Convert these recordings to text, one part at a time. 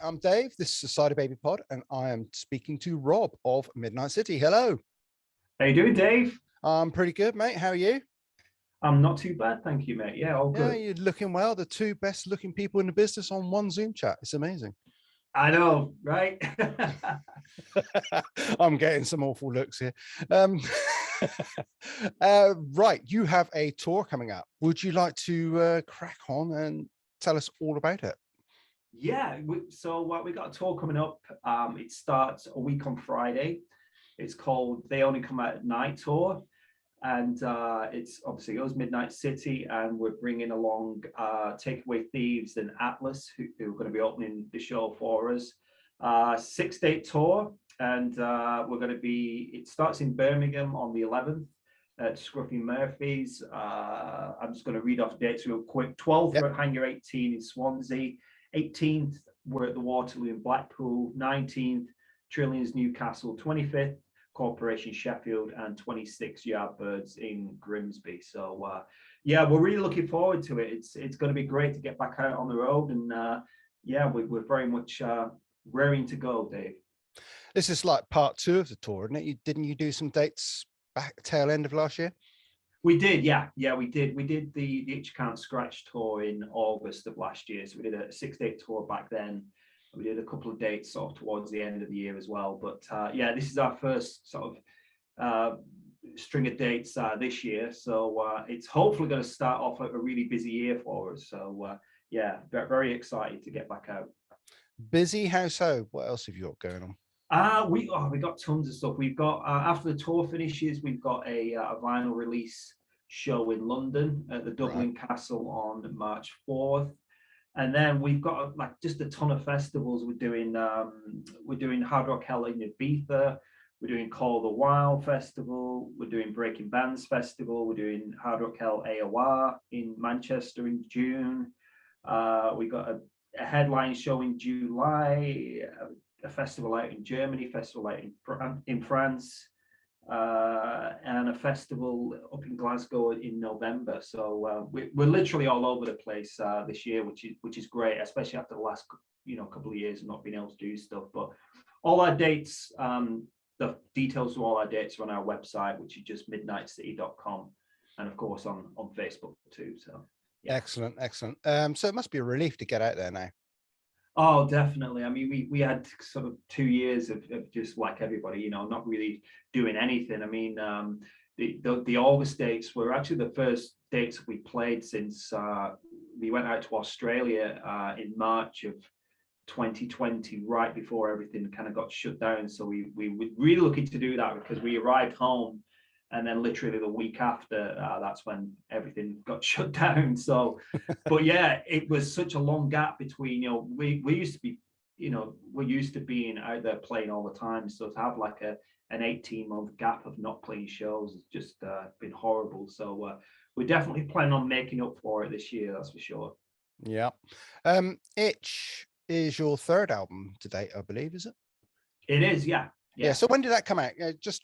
I'm Dave. This is the Cider Baby Pod, and I am speaking to Rob of Midnight City. Hello. How you doing, Dave? I'm pretty good, mate. How are you? I'm not too bad, thank you, mate. Yeah, all Yeah, good. you're looking well. The two best looking people in the business on one Zoom chat. It's amazing. I know, right? I'm getting some awful looks here. Right, you have a tour coming up. Would you like to crack on and tell us all about it? Yeah, we got a tour coming up. It starts a week on Friday. It's called They Only Come Out at Night Tour. And it's obviously us, Midnight City, and we're bringing along Takeaway Thieves and Atlas, who are going to be opening the show for us. 6-day tour, and it starts in Birmingham on the 11th at Scruffy Murphy's. I'm just going to read off dates real quick. 12th, we're at Hangar 18 in Swansea. 18th, we're at the Waterloo in Blackpool. 19th, Trillions Newcastle. 25th, Corporation Sheffield, and 26 Yardbirds in Grimsby. So yeah, we're really looking forward to it. It's going to be great to get back out on the road, and yeah, we're very much raring to go, Dave. This is like part 2 of the tour, isn't it? Didn't you do some dates back tail end of last year? We did, yeah, we did. We did the Itch Can't Scratch tour in August of last year. So we did a 6-day tour back then. We did a couple of dates sort of towards the end of the year as well. But yeah, this is our first sort of string of dates this year. So it's hopefully going to start off a really busy year for us. So yeah, very excited to get back out. Busy? How so? What else have you got going on? We got tons of stuff. We've got after the tour finishes, we've got a vinyl release show in London at the Dublin Castle on March 4th. And then we've got like just a ton of festivals. We're doing Hard Rock Hell in Ibiza. We're doing Call the Wild Festival. We're doing Breaking Bands Festival. We're doing Hard Rock Hell AOR in Manchester in June. We got a headline show in July. A festival out in Germany, festival out in France, and a festival up in Glasgow in November. So we're literally all over the place this year, which is great, especially after the last couple of years of not being able to do stuff. But all our dates, the details of all our dates are on our website, which is just midnightcity.com, and of course on Facebook too. So yeah. Excellent. So it must be a relief to get out there now. Oh, definitely. I mean, we had sort of 2 years of just like everybody, not really doing anything. I mean, the August dates were actually the first dates we played since we went out to Australia in March of 2020, right before everything kind of got shut down. So we were really looking to do that because we arrived home, and then literally the week after, that's when everything got shut down. So, but yeah, it was such a long gap between, we used to be, we're used to being out there playing all the time. So to have like an 18-month gap of not playing shows has just been horrible. So we're definitely planning on making up for it this year, that's for sure. Yeah. Itch is your 3rd album to date, I believe, is it? It is, yeah. So when did that come out? Just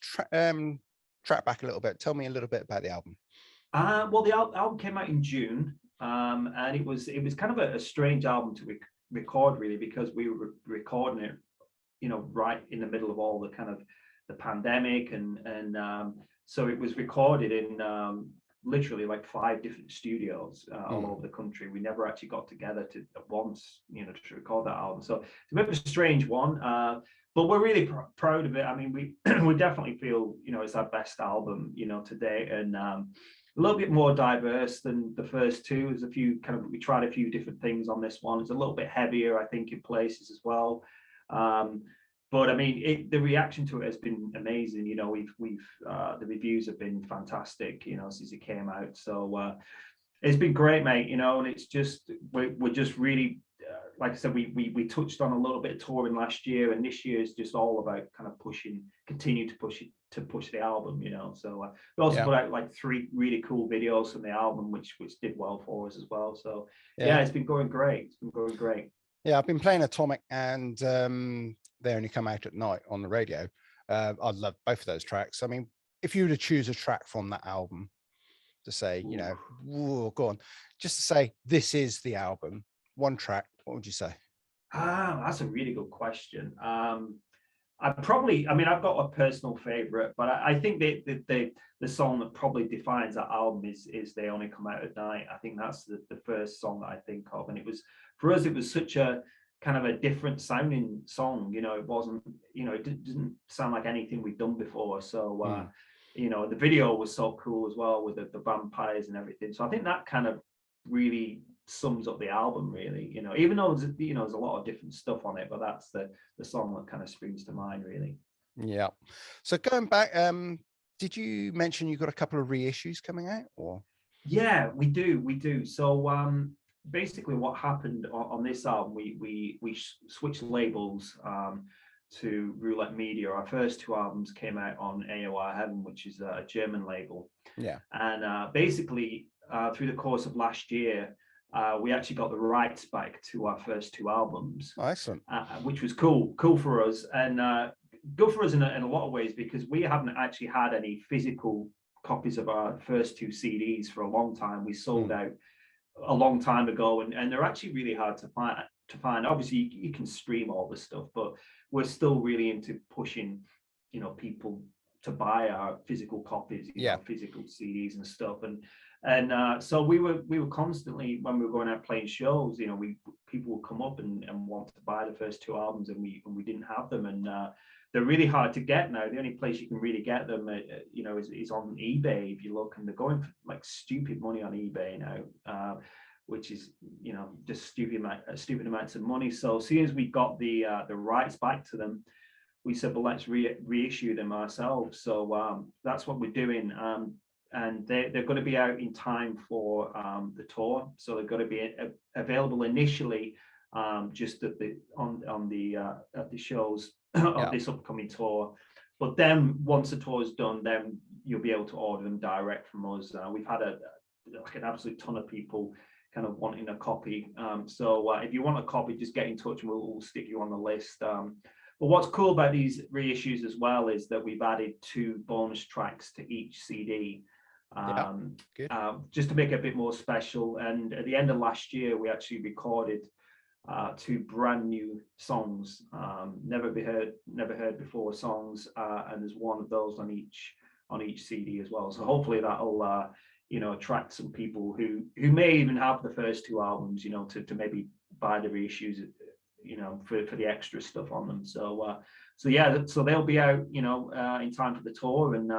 track back a little bit. Tell me a little bit about the album. Well, the album came out in June, and it was kind of a strange album to record, really, because we were recording it, right in the middle of all the kind of the pandemic, and so it was recorded in literally like 5 different studios all over the country. We never actually got together at once, to record that album. So it's a bit of a strange one. But we're really proud of it. I mean, we we definitely feel, it's our best album, to date, and a little bit more diverse than the first 2. There's we tried a few different things on this one. It's a little bit heavier, I think, in places as well. But I mean, the reaction to it has been amazing. We've the reviews have been fantastic, since it came out. So it's been great, mate. And it's just we're just really. Like I said, we touched on a little bit of touring last year, and this year is just all about kind of continue to push the album, So we also put out like 3 really cool videos from the album, which did well for us as well. So yeah, it's been going great. Yeah, I've been playing Atomic and They Only Come Out at Night on the radio. I love both of those tracks. I mean, if you were to choose a track from that album to say, go on, just to say this is the album, one track, what would you say? That's a really good question. I mean, I've got a personal favorite, but I think the song that probably defines that album is They Only Come Out at Night. I think that's the first song that I think of. And it was, for us, it was such a kind of a different sounding song. You know, it wasn't, you know, it didn't sound like anything we'd done before. So, you know, the video was so cool as well with the vampires and everything. So I think that kind of really sums up the album, really. You know, even though there's, you know, there's a lot of different stuff on it, but that's the song that kind of springs to mind, really. Yeah. So going back, did you mention you got a couple of reissues coming out, or? Yeah, we do. So basically what happened on this album, we switched labels to Roulette Media. Our first two albums came out on AOR Heaven, which is a German label. Yeah. And basically through the course of last year, we actually got the rights back to our first two albums. Excellent. Which was cool for us, and good for us in a lot of ways, because we haven't actually had any physical copies of our first two CDs for a long time. We sold out a long time ago, and they're actually really hard to find. Obviously, you can stream all this stuff, but we're still really into pushing, you know, people to buy our physical copies, you know, physical CDs and stuff. And so we were constantly, when we were going out playing shows, you know, people would come up and want to buy the first two albums, and we didn't have them. And they're really hard to get now. The only place you can really get them, you know, is on eBay. If you look, and they're going for like stupid money on eBay now, which is, you know, just stupid amounts of money. So as soon as we got the rights back to them, we said, well, let's reissue them ourselves. So that's what we're doing. And they're going to be out in time for the tour. So they're going to be available initially just at the shows of this upcoming tour. But then once the tour is done, then you'll be able to order them direct from us. We've had like an absolute ton of people kind of wanting a copy. So if you want a copy, just get in touch and we'll stick you on the list. But what's cool about these reissues as well is that we've added 2 bonus tracks to each CD. Just to make it a bit more special. And at the end of last year, we actually recorded 2 brand new songs, never heard before songs, and there's one of those on each CD as well. So hopefully that'll you know, attract some people who may even have the first 2 albums, you know, to maybe buy the reissues, you know, for the extra stuff on them. So yeah, so they'll be out, you know, in time for the tour. And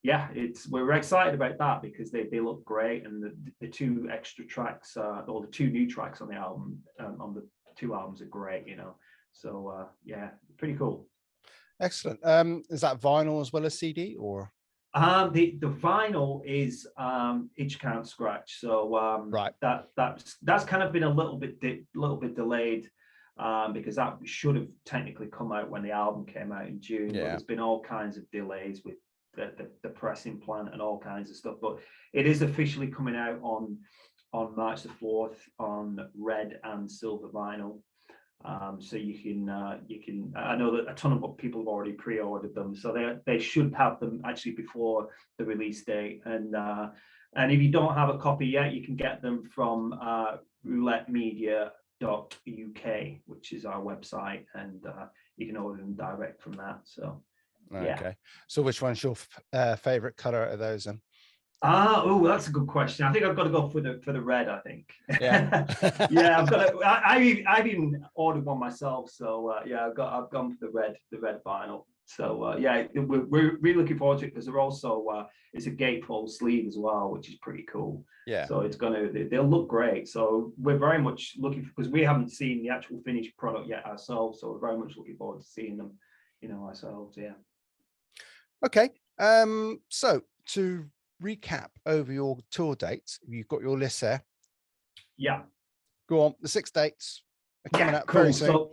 yeah, we're excited about that because they look great, and the 2 extra tracks, or the 2 new tracks on the album, on the 2 albums, are great, you know. So yeah, pretty cool. Excellent. Is that vinyl as well as CD, or? The vinyl is Itch Can't Scratch. So right. That's kind of been a little bit delayed. Because that should have technically come out when the album came out in June. But there's been all kinds of delays with the pressing plant and all kinds of stuff. But it is officially coming out on March the 4th on red and silver vinyl. So you can I know that a ton of people have already pre-ordered them, so they should have them actually before the release date. And if you don't have a copy yet, you can get them from roulettemedia.uk, which is our website, and you can order them direct from that. So okay. So which one's your favorite color of those then? Oh, that's a good question. I think I've got to go for the red, I think. Yeah. Yeah, I've even ordered one myself. So yeah, I've gone for the red vinyl. So yeah, we're really looking forward to it, because they're also it's a gatefold sleeve as well, which is pretty cool. Yeah. So they'll look great. So we're very much looking, because we haven't seen the actual finished product yet ourselves. So we're very much looking forward to seeing them, you know, ourselves. Yeah. Okay. So to recap over your tour dates, you've got your list there. Yeah. Go on. The 6 dates are coming up very soon.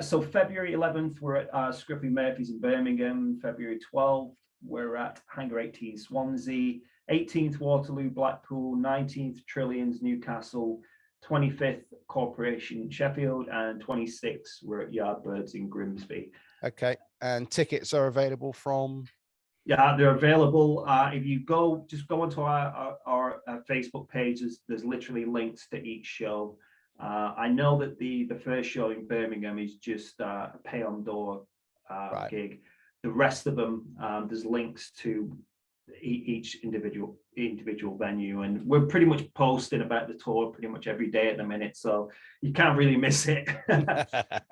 So February 11th, we're at Scriffy Murphy's in Birmingham. February 12th, we're at Hangar 18 Swansea. 18th, Waterloo, Blackpool. 19th, Trillions, Newcastle. 25th, Corporation, Sheffield. And 26th, we're at Yardbirds in Grimsby. Okay. And tickets are available from? Yeah, they're available. If you just go onto our Facebook pages, there's literally links to each show. I know that the first show in Birmingham is just a pay on door Right. gig. The rest of them, there's links to each individual venue, and we're pretty much posting about the tour pretty much every day at the minute, so you can't really miss it.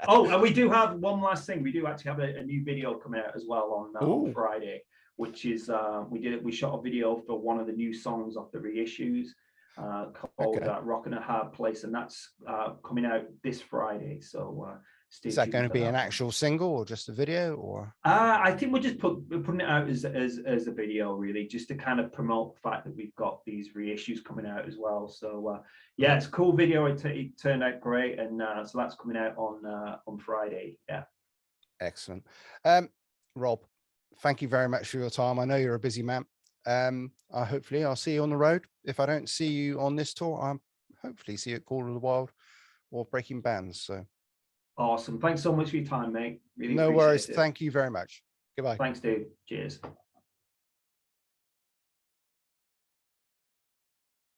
Oh, and we do have one last thing. We do actually have a new video coming out as well on Friday, which is we shot a video for one of the new songs off the reissues called Rockin' a Hard Place, and that's coming out this Friday. So is that going to be an actual single or just a video, or? I think we're just putting it out as a video, really, just to kind of promote the fact that we've got these reissues coming out as well. So yeah, it's a cool video. It turned out great, and so that's coming out on Friday. Yeah. Excellent. Rob, thank you very much for your time. I know you're a busy man. Hopefully I'll see you on the road. If I don't see you on this tour, I'm hopefully see you at Call of the Wild or Breaking Bands. So awesome. Thanks so much for your time, mate. Really no worries. it. Thank you very much. Goodbye. Thanks, Dave. Cheers.